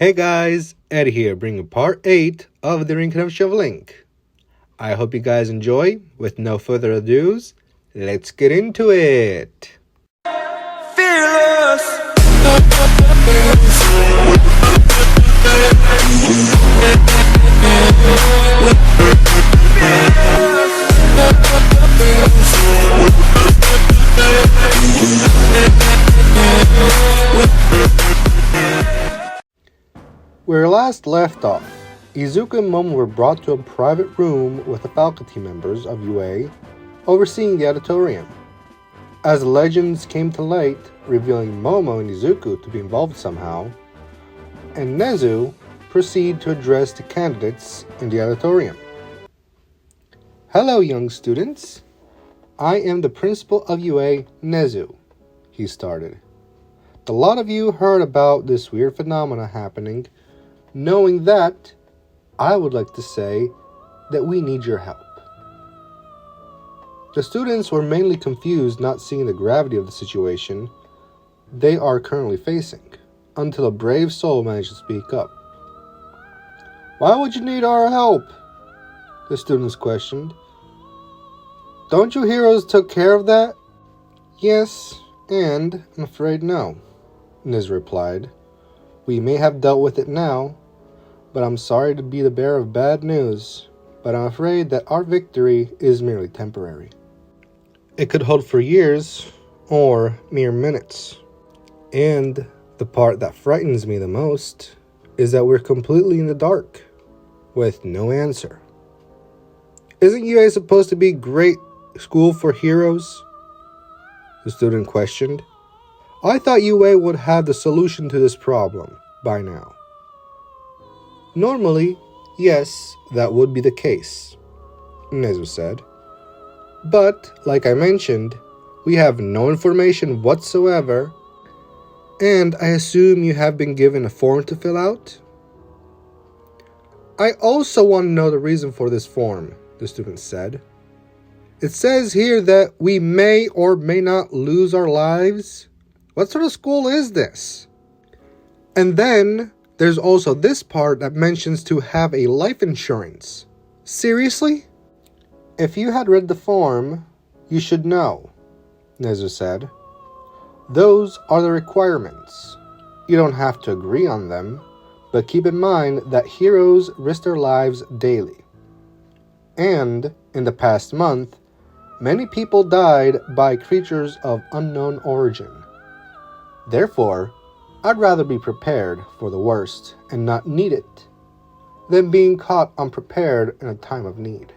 Hey guys, Ed here, bringing part 8 of the Reincarnation of Link. I hope you guys enjoy. With no further ado, let's get into it. Fearless. Where last left off, Izuku and Momo were brought to a private room with the faculty members of UA overseeing the auditorium. As legends came to light, revealing Momo and Izuku to be involved somehow, and Nezu proceed to address the candidates in the auditorium. Hello, young students. I am the principal of UA, Nezu, he started. A lot of you heard about this weird phenomena happening. Knowing that, I would like to say that we need your help. The students were mainly confused, not seeing the gravity of the situation they are currently facing, until a brave soul managed to speak up. Why would you need our help? The students questioned. Don't you heroes took care of that? Yes, and I'm afraid no, Niz replied. We may have dealt with it now, but I'm sorry to be the bearer of bad news, but I'm afraid that our victory is merely temporary. It could hold for years, or mere minutes. And the part that frightens me the most is that we're completely in the dark, with no answer. Isn't UA supposed to be a great school for heroes? The student questioned. I thought UA would have the solution to this problem by now. Normally, yes, that would be the case, Nezu said. But, like I mentioned, we have no information whatsoever, and I assume you have been given a form to fill out? I also want to know the reason for this form, the student said. It says here that we may or may not lose our lives. What sort of school is this? And then there's also this part that mentions to have a life insurance. Seriously? If you had read the form, you should know, Nezu said. Those are the requirements. You don't have to agree on them, but keep in mind that heroes risk their lives daily. And, in the past month, many people died by creatures of unknown origin. Therefore, I'd rather be prepared for the worst and not need it than being caught unprepared in a time of need.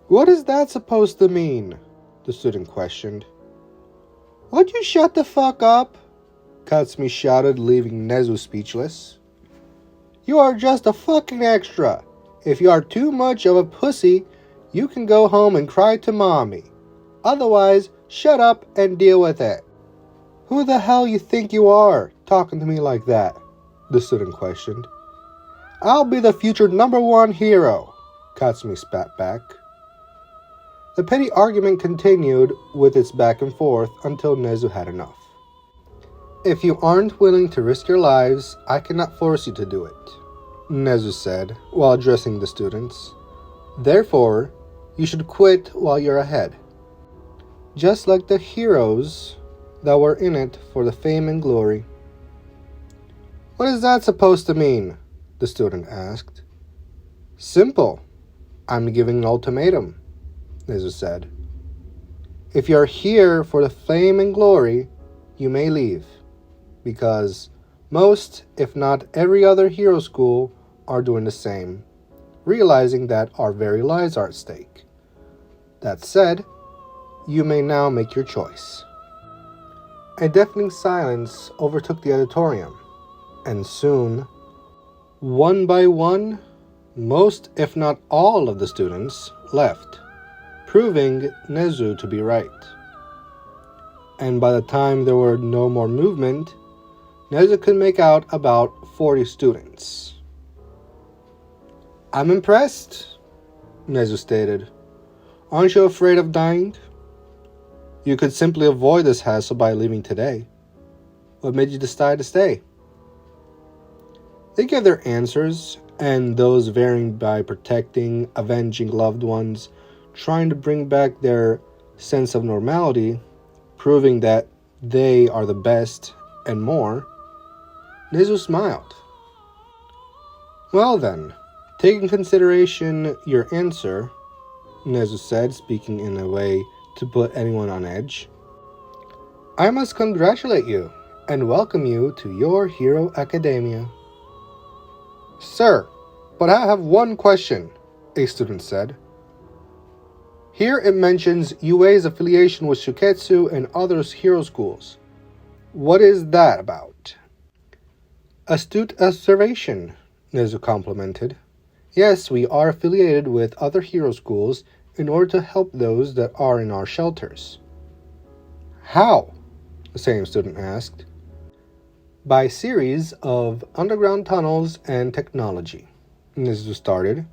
What is that supposed to mean? The student questioned. Would you shut the fuck up? Katsumi shouted, leaving Nezu speechless. You are just a fucking extra. If you are too much of a pussy, you can go home and cry to mommy. Otherwise, shut up and deal with it. Who the hell you think you are, talking to me like that? The student questioned. I'll be the future #1 hero, Katsumi spat back. The petty argument continued with its back and forth until Nezu had enough. If you aren't willing to risk your lives, I cannot force you to do it, Nezu said while addressing the students. Therefore, you should quit while you're ahead. Just like the heroes that were in it for the fame and glory. What is that supposed to mean? The student asked. Simple. I'm giving an ultimatum, Nezu said. If you're here for the fame and glory, you may leave, because most, if not every other hero school, are doing the same, realizing that our very lives are at stake. That said, you may now make your choice. A deafening silence overtook the auditorium, and soon, one by one, most if not all of the students left, proving Nezu to be right. And by the time there were no more movement, Nezu could make out about 40 students. I'm impressed, Nezu stated. Aren't you afraid of dying? You could simply avoid this hassle by leaving today. What made you decide to stay? They give their answers, and those varying by protecting, avenging loved ones, trying to bring back their sense of normality, proving that they are the best, and more. Nezu smiled. Well then, taking consideration your answer, Nezu said, speaking in a way to put anyone on edge, I must congratulate you and welcome you to your Hero Academia. Sir, but I have one question, a student said. Here it mentions UA's affiliation with Shuketsu and other hero schools. What is that about? Astute observation, Nezu complimented. Yes, we are affiliated with other hero schools in order to help those that are in our shelters. How? The same student asked. By series of underground tunnels and technology, Nezu started.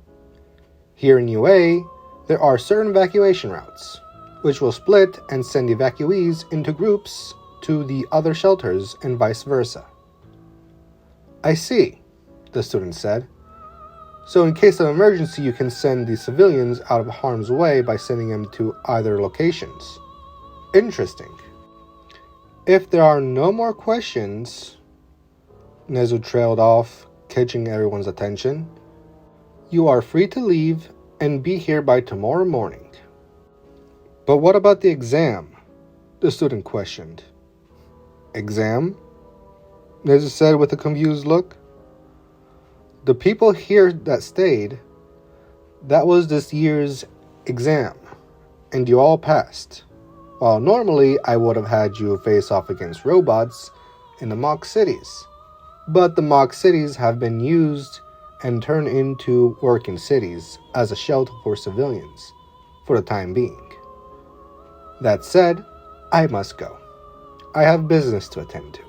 Here in UA, there are certain evacuation routes, which will split and send evacuees into groups to the other shelters and vice versa. I see, the student said. So in case of emergency, you can send the civilians out of harm's way by sending them to either locations. Interesting. If there are no more questions, Nezu trailed off, catching everyone's attention, you are free to leave and be here by tomorrow morning. But what about the exam? The student questioned. Exam? Nezu said with a confused look. The people here that stayed, that was this year's exam, and you all passed. While normally I would have had you face off against robots in the mock cities. But the mock cities have been used and turned into working cities as a shelter for civilians, for the time being. That said, I must go. I have business to attend to.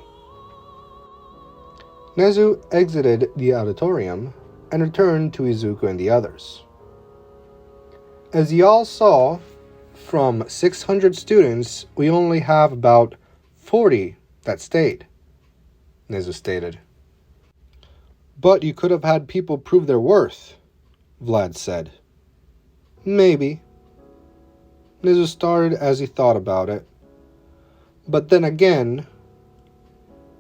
Nezu exited the auditorium and returned to Izuku and the others. As y'all saw, from 600 students, we only have about 40 that stayed, Nezu stated. But you could have had people prove their worth, Vlad said. Maybe. Nezu started as he thought about it. But then again,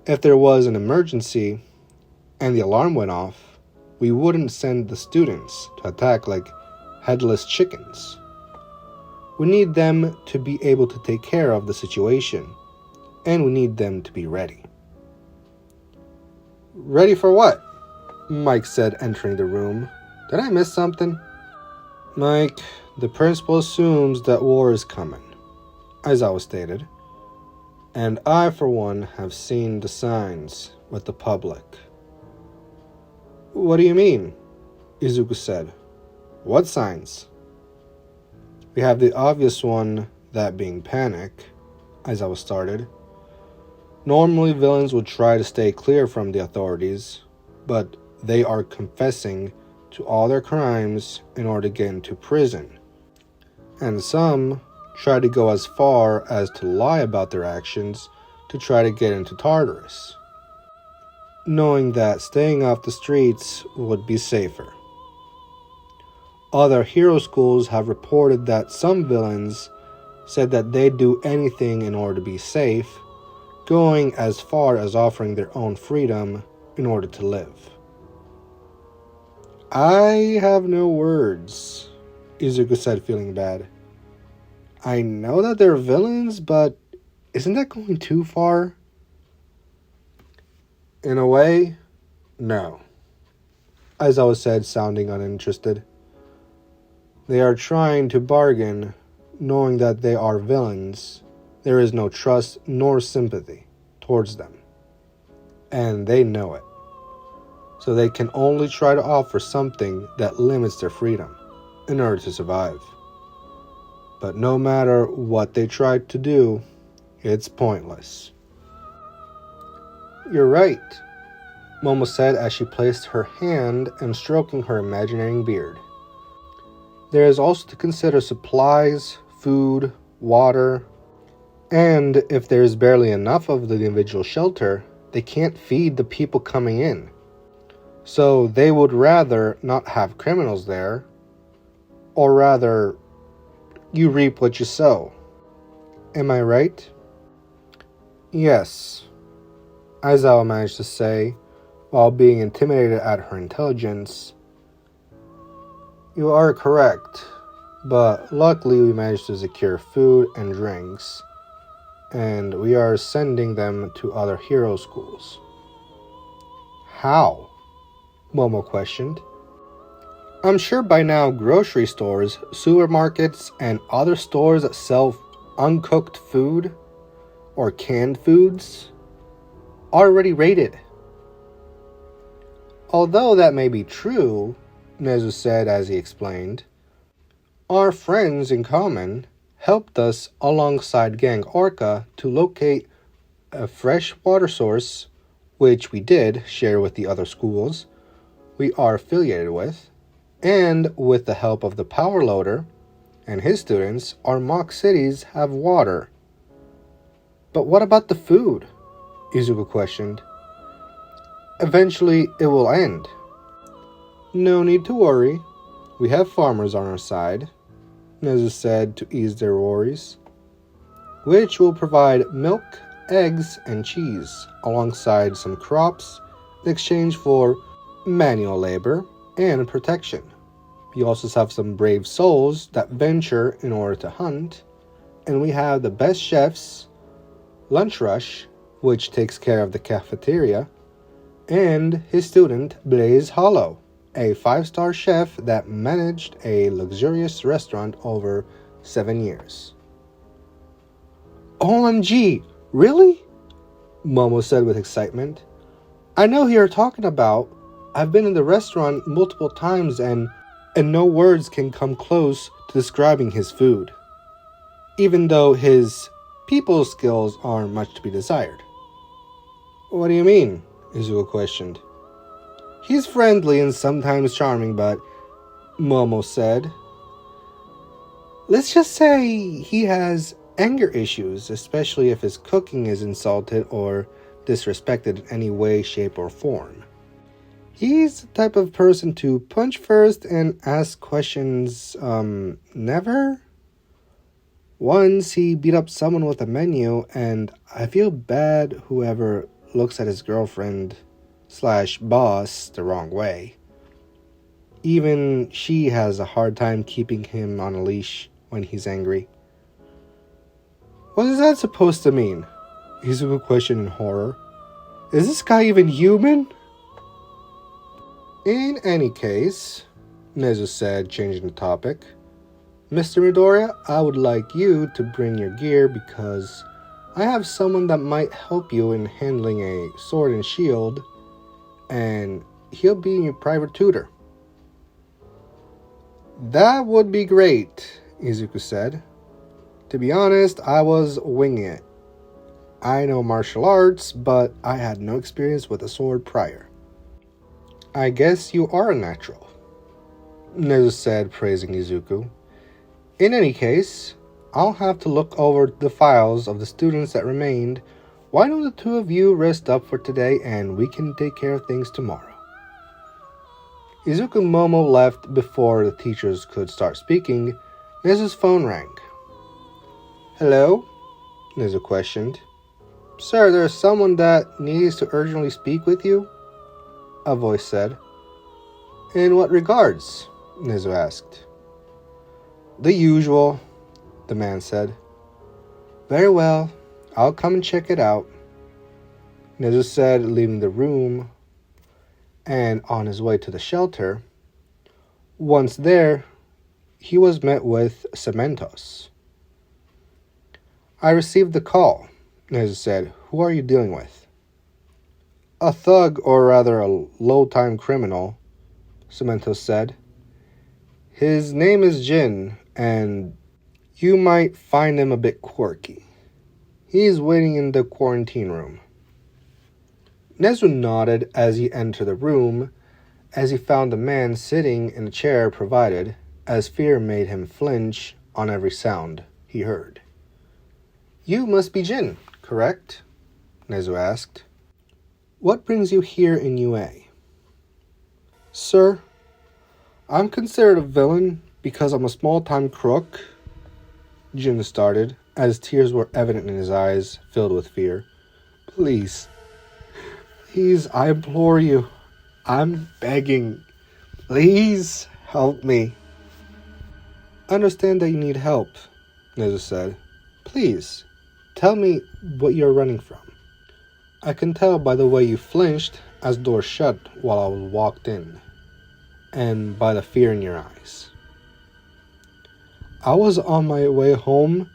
if there was an emergency and the alarm went off, we wouldn't send the students to attack like headless chickens. We need them to be able to take care of the situation, and we need them to be ready. Ready for what? Mike said, entering the room. Did I miss something? Mike, the principal assumes that war is coming, Aizawa stated. And I, for one, have seen the signs with the public. What do you mean? Izuku said. What signs? We have the obvious one, that being panic, Aizawa started. Normally villains would try to stay clear from the authorities, but they are confessing to all their crimes in order to get into prison. And some try to go as far as to lie about their actions to try to get into Tartarus, knowing that staying off the streets would be safer. Other hero schools have reported that some villains said that they'd do anything in order to be safe, going as far as offering their own freedom in order to live. I have no words, Izuku said, feeling bad. I know that they're villains, but isn't that going too far? In a way, no, Aizawa said, sounding uninterested. They are trying to bargain, knowing that they are villains. There is no trust nor sympathy towards them, and they know it. So they can only try to offer something that limits their freedom in order to survive. But no matter what they try to do, it's pointless. You're right, Momo said as she placed her hand and stroking her imaginary beard. There is also to consider supplies, food, water, and if there is barely enough of the individual shelter, they can't feed the people coming in. So they would rather not have criminals there, or rather, you reap what you sow. Am I right? Yes, Aizawa managed to say, while being intimidated at her intelligence. You are correct, but luckily we managed to secure food and drinks, and we are sending them to other hero schools. How? Momo questioned. I'm sure by now grocery stores, supermarkets, and other stores that sell uncooked food or canned foods are already rated. Although that may be true, Nezu said as he explained, our friends in common helped us alongside Gang Orca to locate a fresh water source, which we did share with the other schools we are affiliated with, and with the help of the Power Loader and his students, our mock cities have water. But what about the food? Izuku questioned. Eventually it will end. No need to worry. We have farmers on our side, Nezu said to ease their worries, which will provide milk, eggs, and cheese, alongside some crops in exchange for manual labor and protection. We also have some brave souls that venture in order to hunt, and we have the best chefs, Lunch Rush, which takes care of the cafeteria, and his student Blaze Hollow, a 5-star chef that managed a luxurious restaurant over 7 years. OMG, really? Momo said with excitement. I know who you're talking about. I've been in the restaurant multiple times and no words can come close to describing his food, even though his people skills are much to be desired. What do you mean? Izuku questioned. He's friendly and sometimes charming, but Momo said, let's just say he has anger issues, especially if his cooking is insulted or disrespected in any way, shape, or form. He's the type of person to punch first and ask questions, never? Once he beat up someone with a menu, and I feel bad whoever looks at his girlfriend/boss the wrong way. Even she has a hard time keeping him on a leash when he's angry. What is that supposed to mean? Izuku questioned in horror. Is this guy even human? In any case, Nezu said, changing the topic, Mr. Midoriya, I would like you to bring your gear because I have someone that might help you in handling a sword and shield, and he'll be your private tutor. That would be great, Izuku said. To be honest, I was winging it. I know martial arts, but I had no experience with a sword prior. I guess you are a natural, Nezu said, praising Izuku. In any case, I'll have to look over the files of the students that remained. Why don't the two of you rest up for today and we can take care of things tomorrow? Izuku and Momo left before the teachers could start speaking. Nezu's phone rang. Hello? Nezu questioned. Sir, there's someone that needs to urgently speak with you, a voice said. In what regards? Nezu asked. The usual, the man said. Very well, I'll come and check it out, Nezu said, leaving the room and on his way to the shelter. Once there, he was met with Cementos. I received the call, Nezu said. Who are you dealing with? A thug, or rather a low-time criminal, Cementos said. His name is Jin, and you might find him a bit quirky. He's waiting in the quarantine room. Nezu nodded as he entered the room, as he found the man sitting in a chair provided, as fear made him flinch on every sound he heard. You must be Jin, correct? Nezu asked. What brings you here in UA? Sir, I'm considered a villain because I'm a small-time crook, Jin started, as tears were evident in his eyes, filled with fear. Please, I implore you. I'm begging. Please help me. I understand that you need help, Nezu said. Please, tell me what you're running from. I can tell by the way you flinched as the door shut while I was walked in, and by the fear in your eyes. I was on my way home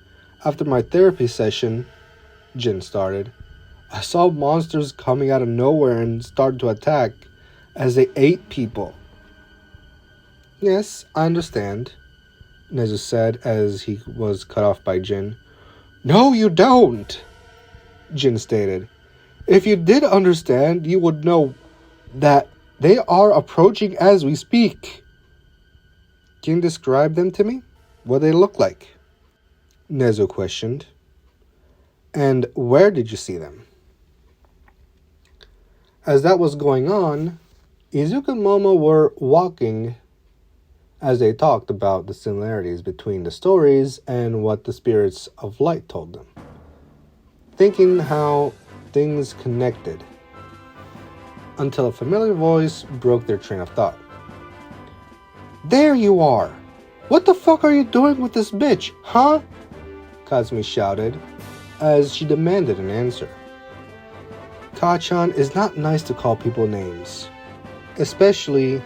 after my therapy session, Jin started. I saw monsters coming out of nowhere and started to attack as they ate people. Yes, I understand, Nezu said as he was cut off by Jin. No, you don't, Jin stated. If you did understand, you would know that they are approaching as we speak. Can you describe them to me? What they look like? Nezu questioned. And where did you see them? As that was going on, Izuku and Momo were walking as they talked about the similarities between the stories and what the spirits of light told them, thinking how things connected, until a familiar voice broke their train of thought. There you are! What the fuck are you doing with this bitch, huh? Katsumi shouted, as she demanded an answer. Kachan, is not nice to call people names, especially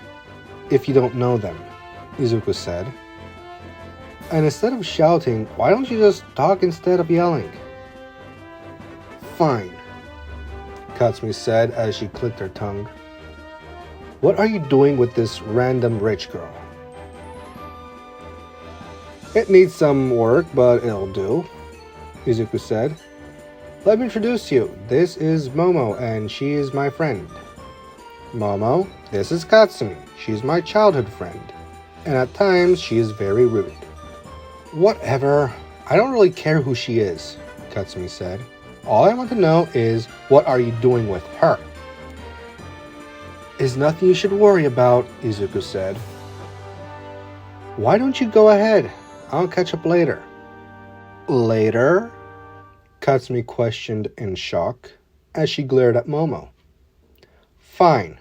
if you don't know them, Izuku said. And instead of shouting, why don't you just talk instead of yelling? Fine, Katsumi said as she clicked her tongue. What are you doing with this random rich girl? It needs some work, but it'll do, Izuku said. Let me introduce you. This is Momo, and she is my friend. Momo, this is Katsumi. She's my childhood friend, and at times she is very rude. Whatever. I don't really care who she is, Katsumi said. All I want to know is, what are you doing with her? Is nothing you should worry about, Izuku said. Why don't you go ahead? I'll catch up later. Later? Katsumi questioned in shock as she glared at Momo. Fine.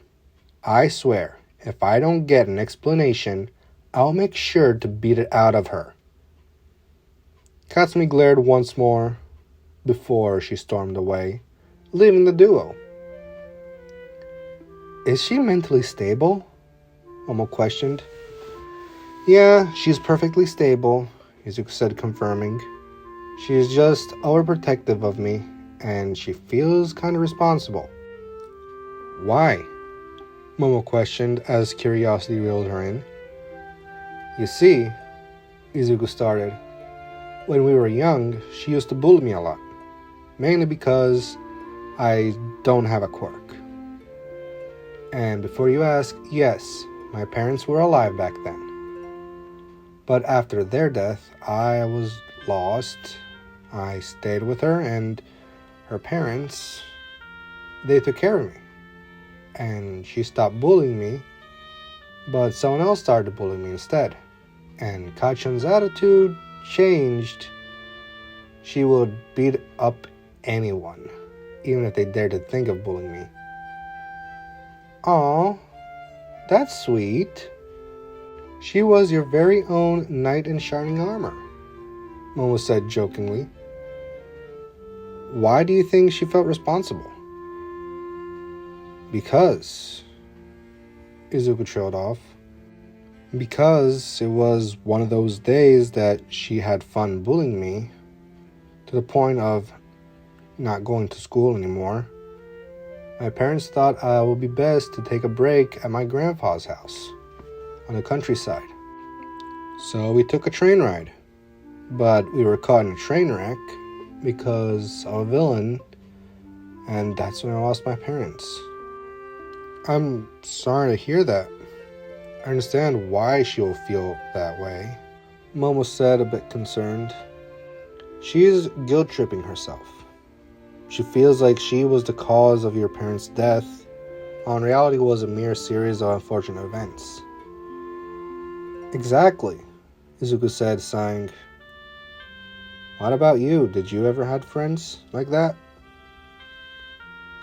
I swear, if I don't get an explanation, I'll make sure to beat it out of her. Katsumi glared once more before she stormed away, leaving the duo. Is she mentally stable? Momo questioned. Yeah, she's perfectly stable, Izuku said, confirming. She's just overprotective of me, and she feels kind of responsible. Why? Momo questioned as curiosity reeled her in. You see, Izuku started, when we were young, she used to bully me a lot, mainly because I don't have a quirk. And before you ask, yes, my parents were alive back then. But after their death, I was lost. I stayed with her, and her parents, they took care of me. And she stopped bullying me, but someone else started bullying me instead. And Kachan's attitude changed. She would beat up anyone, even if they dared to think of bullying me. Aw, that's sweet. She was your very own knight in shining armor, Momo said jokingly. Why do you think she felt responsible? Because, Izuku trailed off. Because it was one of those days that she had fun bullying me, to the point of not going to school anymore. My parents thought it would be best to take a break at my grandpa's house on the countryside. So we took a train ride, but we were caught in a train wreck because of a villain, and that's when I lost my parents. I'm sorry to hear that. I understand why she will feel that way, Momo said, a bit concerned. She is guilt-tripping herself. She feels like she was the cause of your parents' death, while in reality it was a mere series of unfortunate events. Exactly, Izuku said, sighing. What about you? Did you ever have friends like that?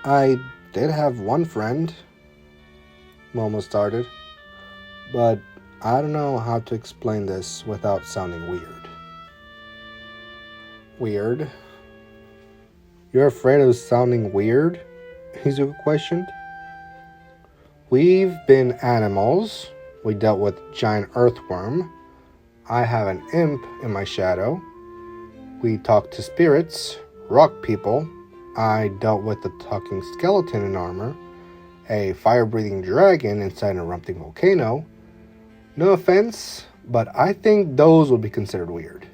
I did have one friend, Momo started, but I don't know how to explain this without sounding weird. Weird? You're afraid of sounding weird? Izuku questioned. We've been animals. We dealt with giant earthworm. I have an imp in my shadow. We talked to spirits, rock people. I dealt with a talking skeleton in armor, a fire-breathing dragon inside an erupting volcano. No offense, but I think those would be considered weird.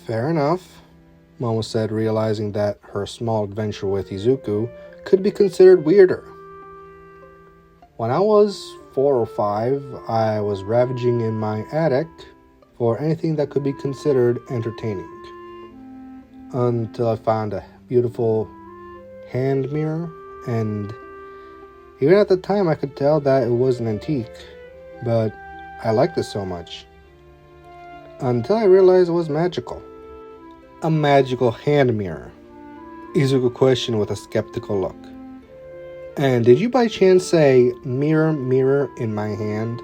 Fair enough, Momo said, realizing that her small adventure with Izuku could be considered weirder. When I was 4 or 5, I was ravaging in my attic for anything that could be considered entertaining, until I found a beautiful hand mirror, and even at the time I could tell that it was an antique, but I liked it so much, until I realized it was magical. A magical hand mirror, Izuku questioned with a skeptical look. And did you by chance say, mirror, mirror in my hand?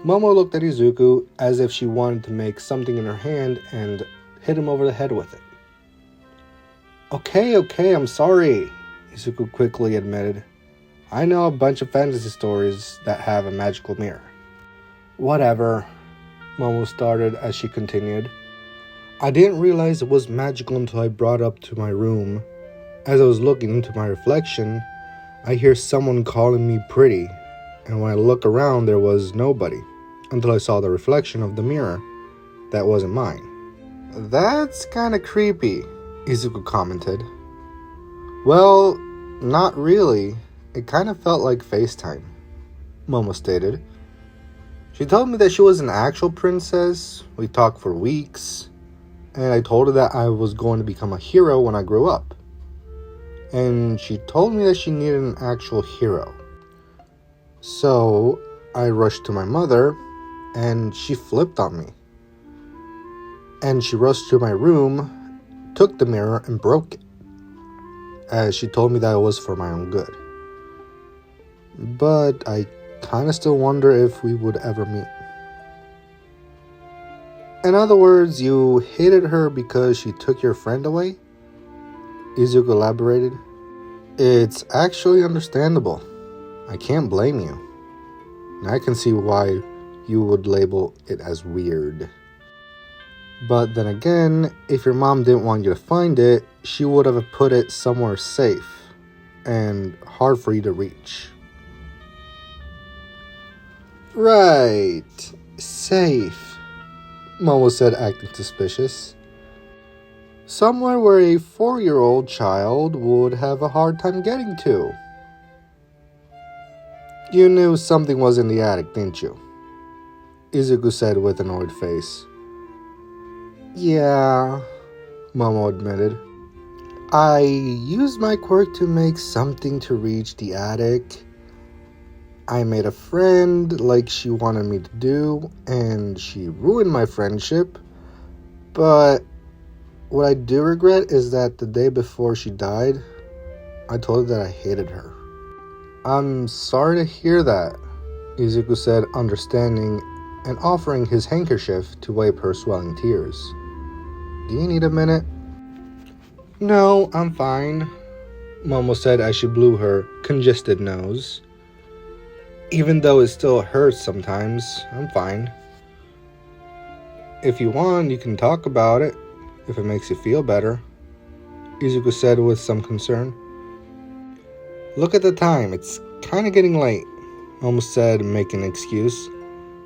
Momo looked at Izuku as if she wanted to make something in her hand and hit him over the head with it. Okay, I'm sorry, Izuku quickly admitted. I know a bunch of fantasy stories that have a magical mirror. Whatever, Momo started as she continued. I didn't realize it was magical until I brought it up to my room. As I was looking into my reflection, I hear someone calling me pretty, and when I look around there was nobody, until I saw the reflection of the mirror that wasn't mine. That's kinda creepy, Izuku commented. Well, not really. It kind of felt like FaceTime, Momo stated. She told me that she was an actual princess. We talked for weeks, and I told her that I was going to become a hero when I grew up. And she told me that she needed an actual hero. So I rushed to my mother, and she flipped on me. And she rushed to my room, took the mirror, and broke it, as she told me that it was for my own good. But I kinda still wonder if we would ever meet. In other words, you hated her because she took your friend away? Izuku elaborated. It's actually understandable. I can't blame you. And I can see why you would label it as weird. But then again, if your mom didn't want you to find it, she would have put it somewhere safe and hard for you to reach. Right, safe, Momo said, acting suspicious. Somewhere where a 4-year-old child would have a hard time getting to. You knew something was in the attic, didn't you? Izuku said with an annoyed face. Yeah, Momo admitted. I used my quirk to make something to reach the attic. I made a friend like she wanted me to do, and she ruined my friendship. But what I do regret is that the day before she died, I told her that I hated her. I'm sorry to hear that, Izuku said, understanding and offering his handkerchief to wipe her swelling tears. Do you need a minute? No, I'm fine, Momo said as she blew her congested nose. Even though it still hurts sometimes, I'm fine. If you want, you can talk about it, if it makes you feel better, Izuku said with some concern. Look at the time, it's kind of getting late, Momo said, making an excuse.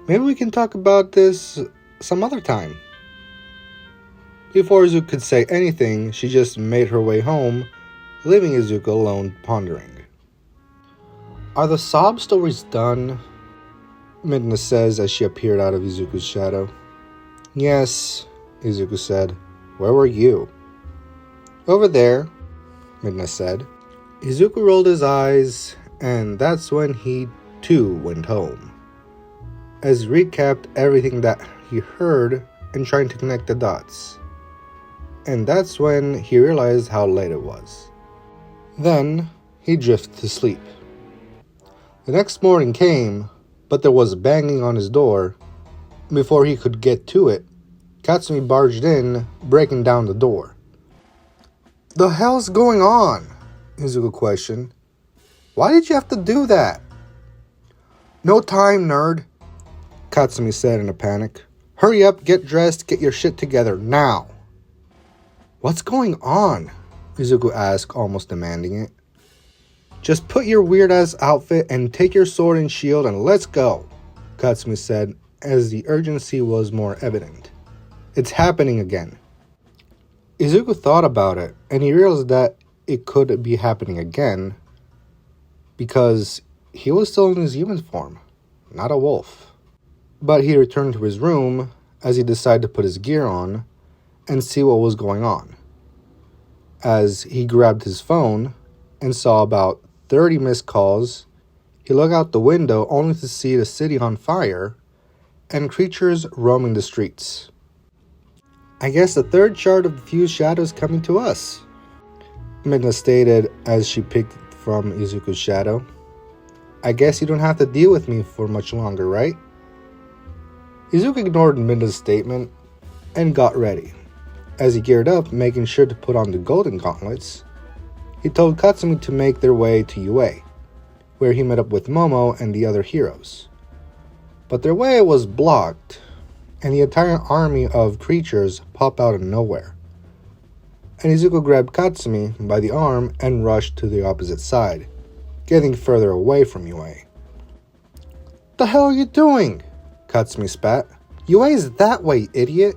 Maybe we can talk about this some other time. Before Izuku could say anything, she just made her way home, leaving Izuku alone pondering. Are the sob stories done? Midna says as she appeared out of Izuku's shadow. Yes, Izuku said. Where were you? Over there, Midna said. Izuku rolled his eyes, and that's when he too went home. As he recapped everything that he heard and trying to connect the dots. And that's when he realized how late it was. Then he drifted to sleep. The next morning came, but there was banging on his door. Before he could get to it, Katsumi barged in, breaking down the door. "The hell's going on?" Izuku questioned. "Why did you have to do that?" "No time, nerd," Katsumi said in a panic. "Hurry up, get dressed, get your shit together, now." "What's going on?" Izuku asked, almost demanding it. "Just put your weird-ass outfit and take your sword and shield and let's go," Katsumi said, as the urgency was more evident. "It's happening again." Izuku thought about it, and he realized that it could be happening again because he was still in his human form, not a wolf. But he returned to his room as he decided to put his gear on and see what was going on. As he grabbed his phone and saw about 30 missed calls, he looked out the window only to see the city on fire and creatures roaming the streets. "I guess the third shard of the fused shadow is coming to us," Midna stated as she picked from Izuku's shadow. "I guess you don't have to deal with me for much longer, right?" Izuku ignored Midna's statement and got ready. As he geared up, making sure to put on the golden gauntlets, he told Katsumi to make their way to UA, where he met up with Momo and the other heroes. But their way was blocked, and the entire army of creatures popped out of nowhere. And Izuku grabbed Katsumi by the arm and rushed to the opposite side, getting further away from UA. "The hell are you doing?" Katsumi spat. "UA is that way, idiot."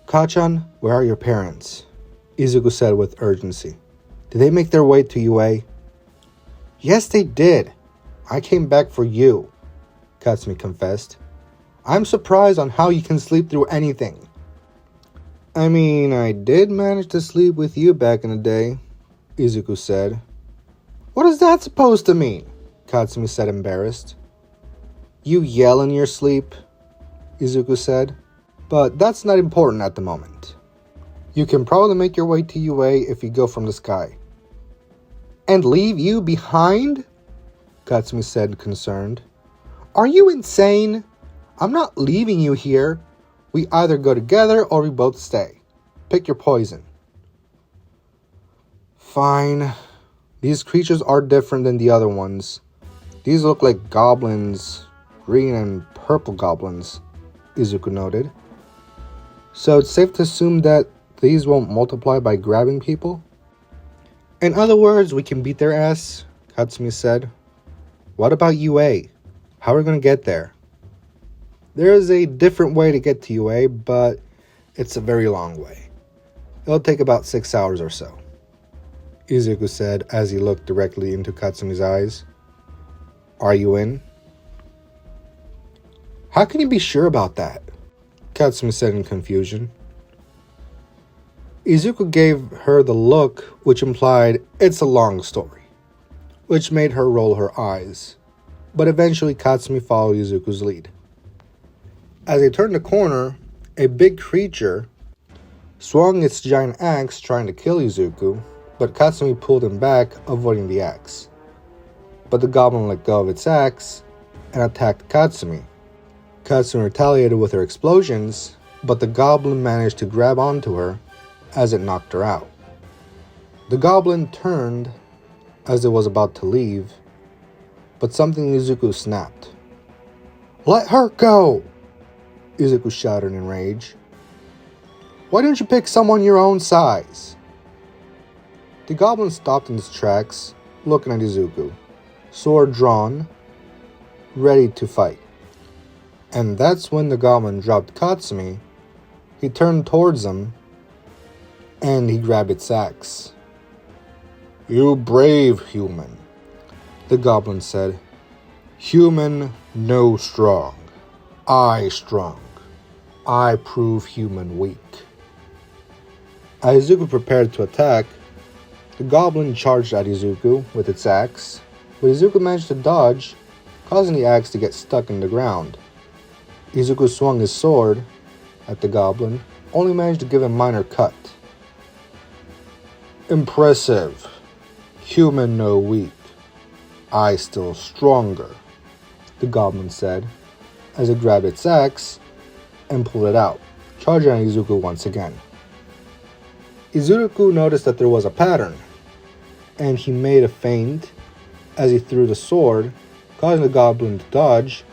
"Kachan, where are your parents?" Izuku said with urgency. "Did they make their way to UA?" "Yes, they did. I came back for you," Katsumi confessed. "I'm surprised on how you can sleep through anything." "I mean, I did manage to sleep with you back in the day," Izuku said. "What is that supposed to mean?" Katsumi said, embarrassed. "You yell in your sleep," Izuku said. "But that's not important at the moment. You can probably make your way to UA if you go from the sky." "And leave you behind?" Katsumi said, concerned. "Are you insane? I'm not leaving you here. We either go together or we both stay. Pick your poison." "Fine. These creatures are different than the other ones. These look like goblins, green and purple goblins," Izuku noted. "So it's safe to assume that these won't multiply by grabbing people?" "In other words, we can beat their ass," Katsumi said. "What about UA? How are we going to get there?" "There is a different way to get to UA, but it's a very long way. It'll take about 6 hours or so," Izuku said as he looked directly into Katsumi's eyes. "Are you in?" "How can you be sure about that?" Katsumi said in confusion. Izuku gave her the look which implied it's a long story, which made her roll her eyes, but eventually Katsumi followed Izuku's lead. As they turned the corner, a big creature swung its giant axe trying to kill Izuku, but Katsumi pulled him back, avoiding the axe. But the goblin let go of its axe and attacked Katsumi. Katsumi retaliated with her explosions, but the goblin managed to grab onto her as it knocked her out. The goblin turned as it was about to leave, but something in Izuku snapped. "Let her go!" Izuku shouted in rage. "Why don't you pick someone your own size?" The goblin stopped in his tracks, looking at Izuku, sword drawn, ready to fight. And that's when the goblin dropped Katsumi. He turned towards him, and he grabbed its axe. "You brave human," the goblin said. "Human, no strong. I strong. I prove human weak." As Izuku prepared to attack, The goblin charged at Izuku with its axe, but Izuku managed to dodge, causing the axe to get stuck in the ground. Izuku swung his sword at the goblin, only managed to give a minor cut. Impressive. Human no weak. I still stronger, the goblin said, as it grabbed its axe and pulled it out, charging at Izuku once again. Izuku noticed that there was a pattern, and he made a feint as he threw the sword, causing the goblin to dodge,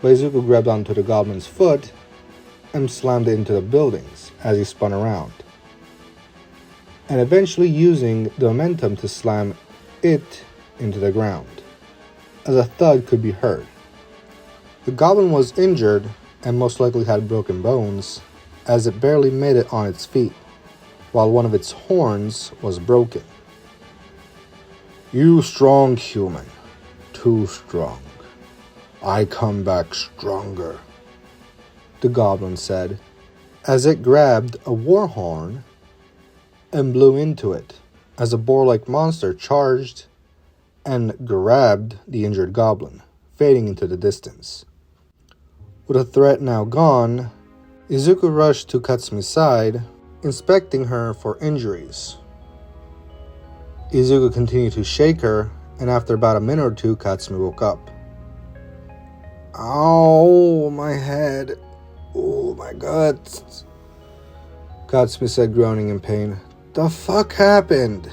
but Izuku grabbed onto the goblin's foot and slammed it into the buildings as he spun around, and eventually using the momentum to slam it into the ground, as a thud could be heard. The goblin was injured and most likely had broken bones, as it barely made it on its feet, while one of its horns was broken. You strong human, too strong. I come back stronger, the goblin said, as it grabbed a war horn and blew into it, as a boar-like monster charged and grabbed the injured goblin, fading into the distance. With the threat now gone, Izuku rushed to Katsumi's side, inspecting her for injuries. Izuku continued to shake her, and after about a minute or two, Katsumi woke up. Ow, my head. Oh, my guts. Katsumi said, groaning in pain. The fuck happened?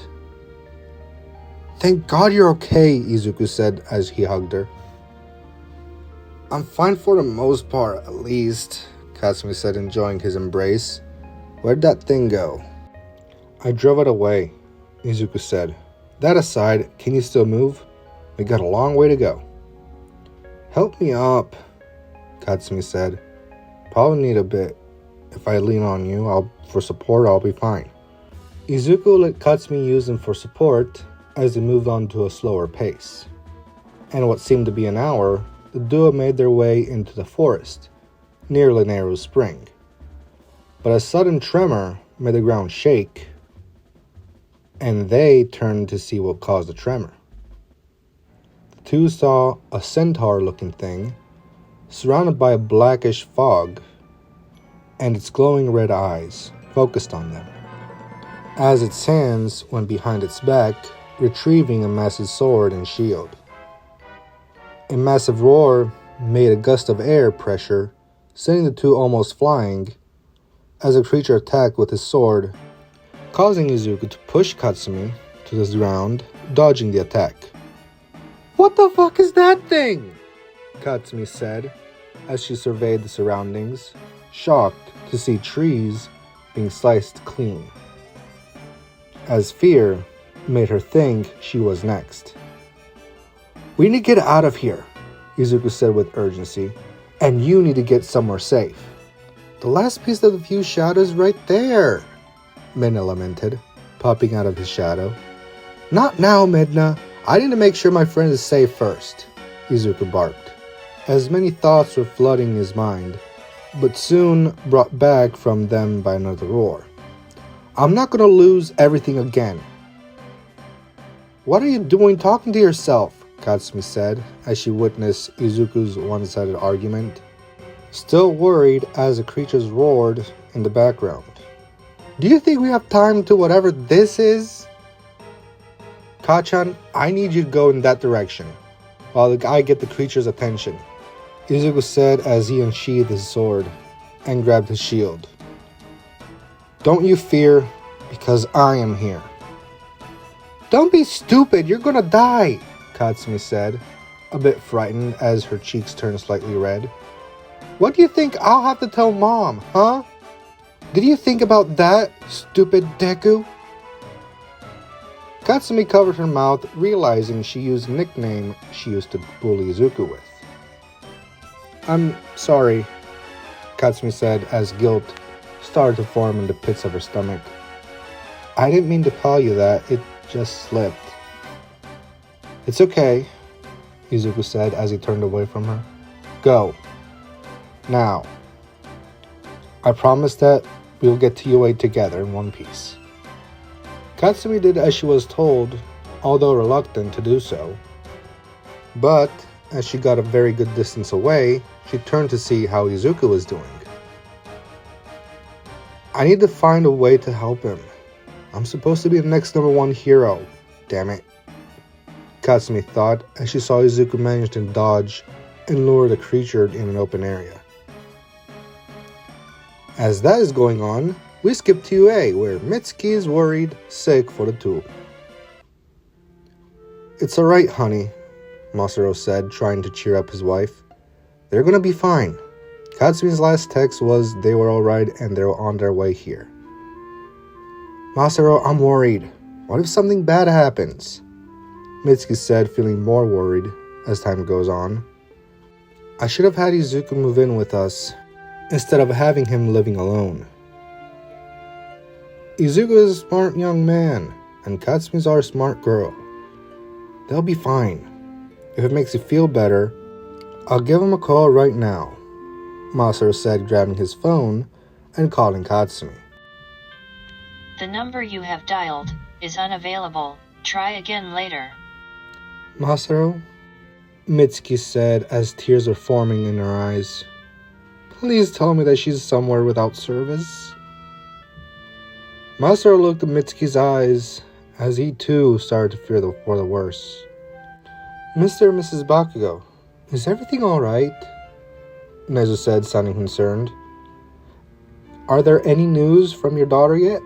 Thank God you're okay, Izuku said as he hugged her. I'm fine for the most part, at least, Katsumi said, enjoying his embrace. Where'd that thing go? I drove it away, Izuku said. That aside, can you still move? We got a long way to go. Help me up, Katsumi said. Probably need a bit. If I lean on you for support, I'll be fine. Izuku let Katsumi use him for support as they moved on to a slower pace. And what seemed to be an hour, the duo made their way into the forest, near Linero's spring. But a sudden tremor made the ground shake, and they turned to see what caused the tremor. The two saw a centaur-looking thing, surrounded by a blackish fog, and its glowing red eyes focused on them, as its hands went behind its back, retrieving a massive sword and shield. A massive roar made a gust of air pressure, sending the two almost flying, as the creature attacked with his sword, causing Izuku to push Katsumi to the ground, dodging the attack. What the fuck is that thing? Katsumi said, as she surveyed the surroundings, shocked to see trees being sliced clean, as fear made her think she was next. We need to get out of here, Izuku said with urgency, and you need to get somewhere safe. The last piece of the view shadow is right there, Midna lamented, popping out of his shadow. Not now, Midna. I need to make sure my friend is safe first, Izuku barked, as many thoughts were flooding his mind, but soon brought back from them by another roar. I'm not going to lose everything again. What are you doing talking to yourself? Katsumi said, as she witnessed Izuku's one-sided argument, still worried as the creatures roared in the background. Do you think we have time to whatever this is? Kachan, I need you to go in that direction, while I get the creature's attention, Izuku said as he unsheathed his sword and grabbed his shield. Don't you fear, because I am here. Don't be stupid, you're gonna die, Katsumi said, a bit frightened as her cheeks turned slightly red. What do you think I'll have to tell Mom, huh? Did you think about that, stupid Deku? Katsumi covered her mouth, realizing she used a nickname she used to bully Izuku with. I'm sorry, Katsumi said as guilt started to form in the pits of her stomach. I didn't mean to call you that, it just slipped. It's okay, Izuku said as he turned away from her. Go. Now. I promise that we'll get to UA together in one piece. Katsumi did as she was told, although reluctant to do so. But, as she got a very good distance away, she turned to see how Izuku was doing. I need to find a way to help him. I'm supposed to be the next #1 hero, damn it. Katsumi thought as she saw Izuku manage to dodge and lure the creature in an open area. As that is going on, we skip to A, where Mitsuki is worried, sick for the tube. It's alright, honey, Masaru said, trying to cheer up his wife. They're gonna be fine. Katsumi's last text was they were alright and they're on their way here. Masaru, I'm worried. What if something bad happens? Mitsuki said, feeling more worried as time goes on. I should have had Izuku move in with us, instead of having him living alone. Izuku is a smart young man, and Katsumi's our smart girl. They'll be fine. If it makes you feel better, I'll give him a call right now, Masaru said, grabbing his phone and calling Katsumi. The number you have dialed is unavailable. Try again later. Masaru, Mitsuki said as tears were forming in her eyes. Please tell me that she's somewhere without service. Masaru looked at Mitsuki's eyes as he too started to fear for the worst. Mr. and Mrs. Bakugo, is everything alright? Nezu said, sounding concerned. Are there any news from your daughter yet?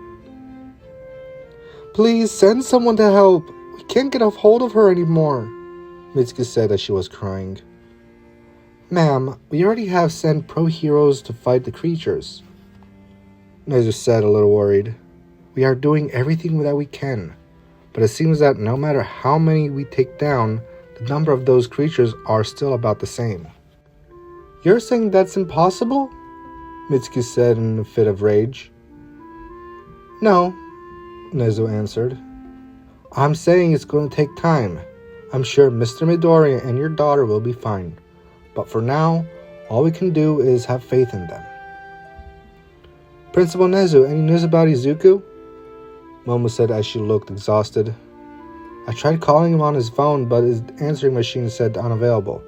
Please send someone to help. We can't get a hold of her anymore, Mitsuki said as she was crying. Ma'am, we already have sent pro-heroes to fight the creatures, Nezu said, a little worried. We are doing everything that we can, but it seems that no matter how many we take down, the number of those creatures are still about the same. You're saying that's impossible? Mitsuki said in a fit of rage. No, Nezu answered. I'm saying it's going to take time. I'm sure Mr. Midoriya and your daughter will be fine. But for now, all we can do is have faith in them. Principal Nezu, any news about Izuku? Momo said as she looked exhausted. I tried calling him on his phone, but his answering machine said unavailable.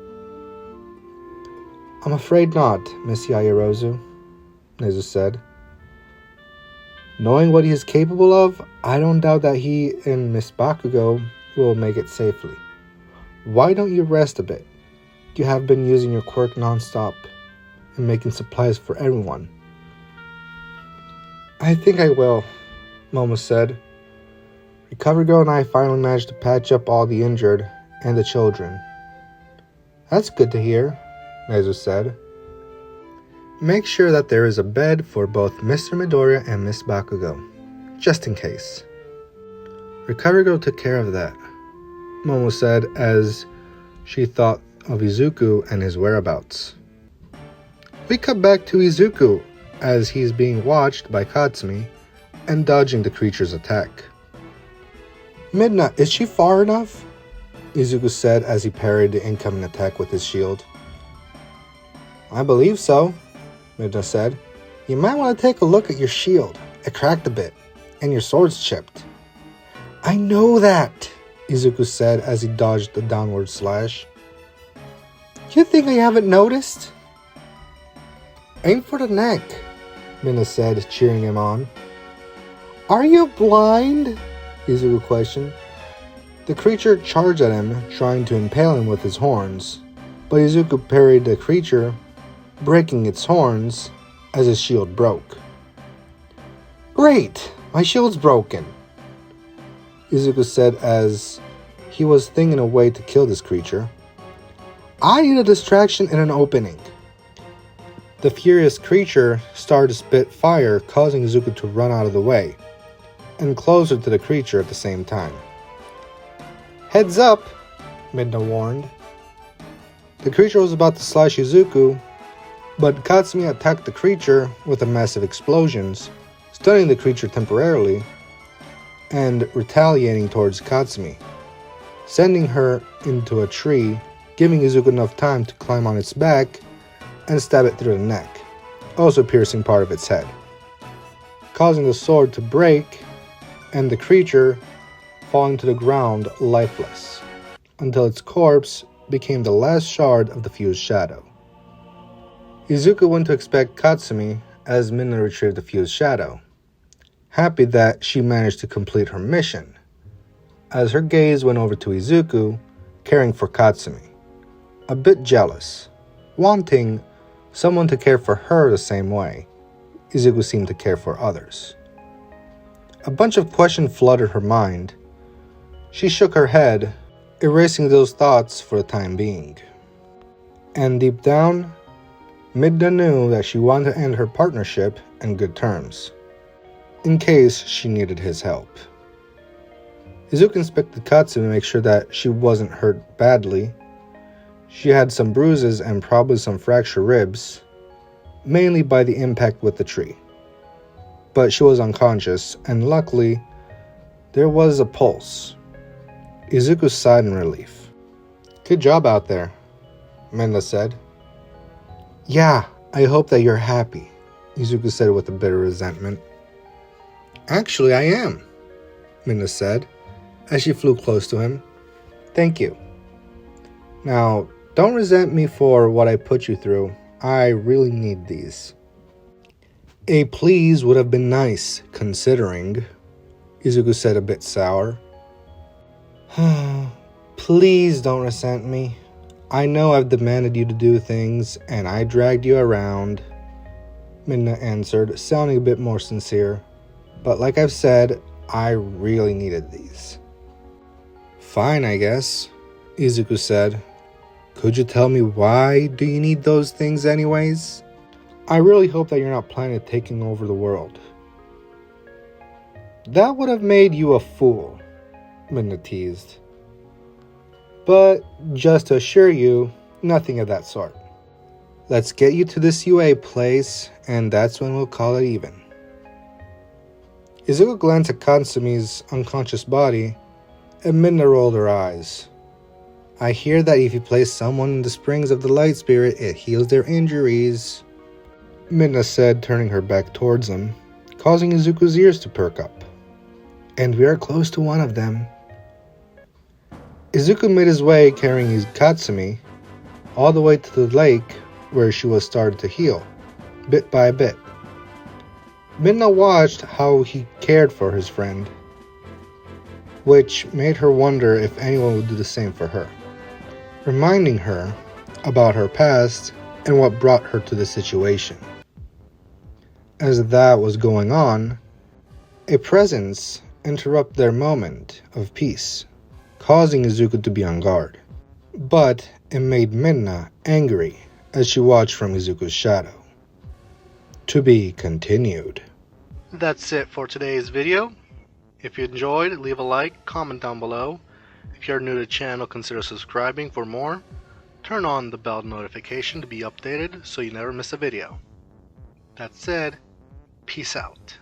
I'm afraid not, Miss Yaoyorozu, Nezu said. Knowing what he is capable of, I don't doubt that he and Miss Bakugo will make it safely. Why don't you rest a bit? You have been using your quirk non-stop and making supplies for everyone. I think I will, Momo said. Recovery Girl and I finally managed to patch up all the injured and the children. That's good to hear, Nezu said. Make sure that there is a bed for both Mr. Midoriya and Miss Bakugo, just in case. Recovery Girl took care of that, Momo said as she thought of Izuku and his whereabouts. We cut back to Izuku as he's being watched by Katsumi and dodging the creature's attack. Midna, is she far enough? Izuku said as he parried the incoming attack with his shield. I believe so, Midna said. You might want to take a look at your shield. It cracked a bit, and your sword's chipped. I know that, Izuku said as he dodged the downward slash. You think I haven't noticed? Aim for the neck, Midna said, cheering him on. Are you blind? Izuku questioned. The creature charged at him, trying to impale him with his horns, but Izuku parried the creature, breaking its horns as his shield broke. Great! My shield's broken, Izuku said as he was thinking a way to kill this creature. I need a distraction and an opening. The furious creature started to spit fire, causing Izuku to run out of the way, and closer to the creature at the same time. Heads up, Midna warned. The creature was about to slash Izuku, but Katsumi attacked the creature with a massive explosions, stunning the creature temporarily, and retaliating towards Katsumi, sending her into a tree, giving Izuku enough time to climb on its back and stab it through the neck, also piercing part of its head. Causing the sword to break, and the creature falling to the ground lifeless, until its corpse became the last shard of the fused shadow. Izuku went to expect Katsumi as Minna retrieved the fused shadow, happy that she managed to complete her mission, as her gaze went over to Izuku, caring for Katsumi, a bit jealous, wanting someone to care for her the same way Izuku seemed to care for others. A bunch of questions flooded her mind. She shook her head, erasing those thoughts for the time being. And deep down, Midna knew that she wanted to end her partnership in good terms, in case she needed his help. Izuku inspected Katsumi to make sure that she wasn't hurt badly. She had some bruises and probably some fractured ribs, mainly by the impact with the tree. But she was unconscious, and luckily, there was a pulse. Izuku sighed in relief. "Good job out there," Minna said. "Yeah, I hope that you're happy," Izuku said with a bit of resentment. "Actually, I am," Minna said, as she flew close to him. "Thank you. Now, don't resent me for what I put you through. I really need these." "A please would have been nice, considering," Izuku said a bit sour. "Please don't resent me. I know I've demanded you to do things, and I dragged you around," Minna answered, sounding a bit more sincere. "But like I've said, I really needed these." "Fine, I guess," Izuku said. "Could you tell me why do you need those things anyways? I really hope that you're not planning on taking over the world." "That would have made you a fool," Minna teased. "But just to assure you, nothing of that sort. Let's get you to this UA place, and that's when we'll call it even." Izuku glanced at Katsumi's unconscious body, and Minna rolled her eyes. "I hear that if you place someone in the springs of the light spirit, it heals their injuries," Minna said, turning her back towards him, causing Izuku's ears to perk up. "And we are close to one of them." Izuku made his way carrying his Katsumi all the way to the lake where she was starting to heal, bit by bit. Minna watched how he cared for his friend, which made her wonder if anyone would do the same for her, reminding her about her past and what brought her to this situation. As that was going on, a presence interrupted their moment of peace, causing Izuku to be on guard. But it made Minna angry as she watched from Izuku's shadow. To be continued. That's it for today's video. If you enjoyed, leave a like, comment down below. If you're new to the channel, consider subscribing for more. Turn on the bell notification to be updated so you never miss a video. That said, peace out.